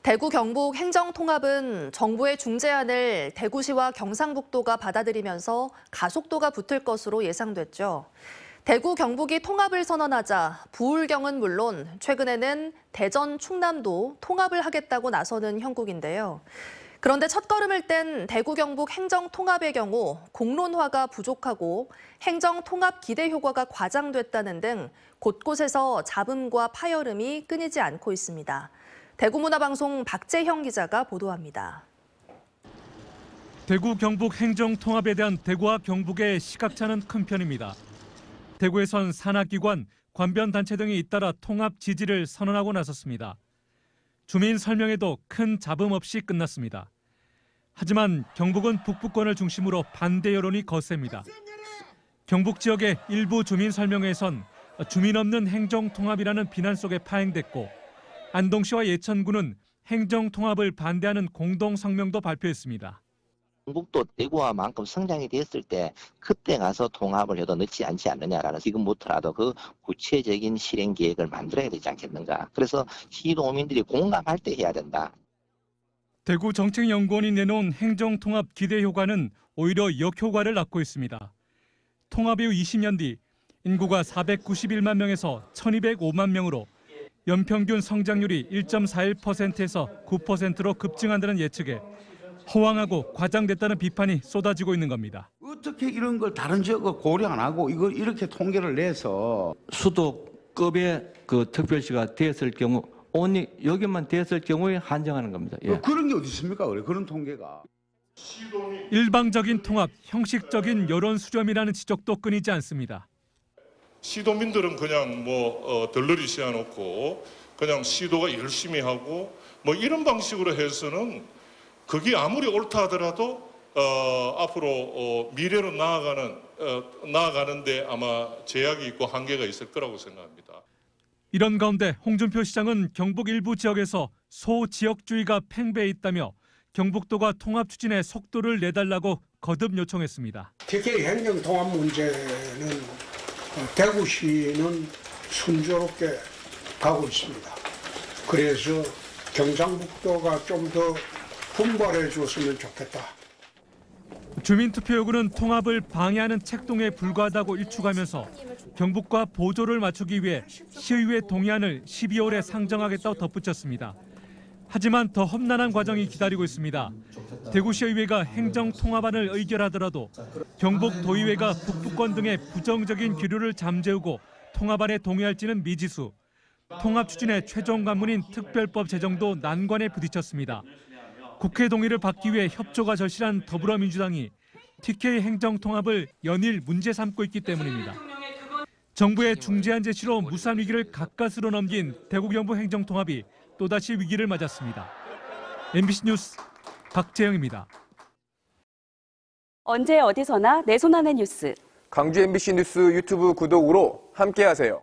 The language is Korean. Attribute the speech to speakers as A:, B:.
A: 대구 경북 행정통합은 정부의 중재안을 대구시와 경상북도가 받아들이면서 가속도가 붙을 것으로 예상됐죠. 대구 경북이 통합을 선언하자 부울경은 물론 최근에는 대전 충남도 통합을 하겠다고 나서는 형국인데요. 그런데 첫걸음을 뗀 대구 경북 행정통합의 경우 공론화가 부족하고 행정통합 기대 효과가 과장됐다는 등 곳곳에서 잡음과 파열음이 끊이지 않고 있습니다. 대구문화방송 박재형 기자가 보도합니다.
B: 대구 경북 행정통합에 대한 대구와 경북의 시각차는 큰 편입니다. 대구에선 산하기관, 관변단체 등이 잇따라 통합 지지를 선언하고 나섰습니다. 주민 설명회도 큰 잡음 없이 끝났습니다. 하지만 경북은 북부권을 중심으로 반대 여론이 거셉니다. 경북 지역의 일부 주민 설명회에선 주민 없는 행정통합이라는 비난 속에 파행됐고 안동시와 예천군은 행정통합을 반대하는 공동성명도 발표했습니다.
C: 경북도 대구와만큼 성장이 됐을 때 그때 가서 통합을 해도 늦지 않지 않느냐라는 지금부터라도 그 구체적인 실행 계획을 만들어야 되지 않겠는가. 그래서 시도민들이 공감할 때 해야 된다.
B: 대구 정책연구원이 내놓은 행정통합 기대 효과는 오히려 역효과를 낳고 있습니다. 통합 이후 20년 뒤 인구가 491만 명에서 1205만 명으로 연평균 성장률이 1.41%에서 9%로 급증한다는 예측에 허황하고 과장됐다는 비판이 쏟아지고 있는 겁니다.
D: 어떻게 이런 걸 다른 지역을 고려 안 하고 이걸 이렇게 통계를 내서
E: 수도급의 그 특별시가 됐을 경우 only 여기만 됐을 경우에 한정하는 겁니다. 예.
D: 그런 게 어디 있습니까? 그런 통계가.
B: 일방적인 통합, 형식적인 여론 수렴이라는 지적도 끊이지 않습니다.
F: 시도민들은 그냥 덜러리 씌워놓고 그냥 시도가 열심히 하고 이런 방식으로 해서는 그게 아무리 옳다 하더라도 앞으로 미래로 나아가는데 아마 제약이 있고 한계가 있을 거라고 생각합니다.
B: 이런 가운데 홍준표 시장은 경북 일부 지역에서 소지역주의가 팽배해 있다며 경북도가 통합 추진에 속도를 내달라고 거듭 요청했습니다.
G: 특히 행정통합 문제는 대구시는 순조롭게 가고 있습니다. 그래서 경상북도가 좀 더 분발해 줬으면 좋겠다.
B: 주민투표 요구는 통합을 방해하는 책동에 불과하다고 일축하면서 경북과 보조를 맞추기 위해 시의회 동의안을 12월에 상정하겠다고 덧붙였습니다. 하지만 더 험난한 과정이 기다리고 있습니다. 대구시의회가 행정통합안을 의결하더라도 경북 도의회가 북부권 등의 부정적인 기류를 잠재우고 통합안에 동의할지는 미지수. 통합 추진의 최종 관문인 특별법 제정도 난관에 부딪혔습니다. 국회 동의를 받기 위해 협조가 절실한 더불어민주당이 TK 행정통합을 연일 문제 삼고 있기 때문입니다. 정부의 중재안 제시로 무산 위기를 가까스로 넘긴 대구 경북 행정통합이 또다시 위기를 맞았습니다. MBC 뉴스 박재영입니다.
H: 언제 어디서나 내 손 안의 뉴스.
I: 광주 MBC 뉴스 유튜브 구독으로 함께하세요.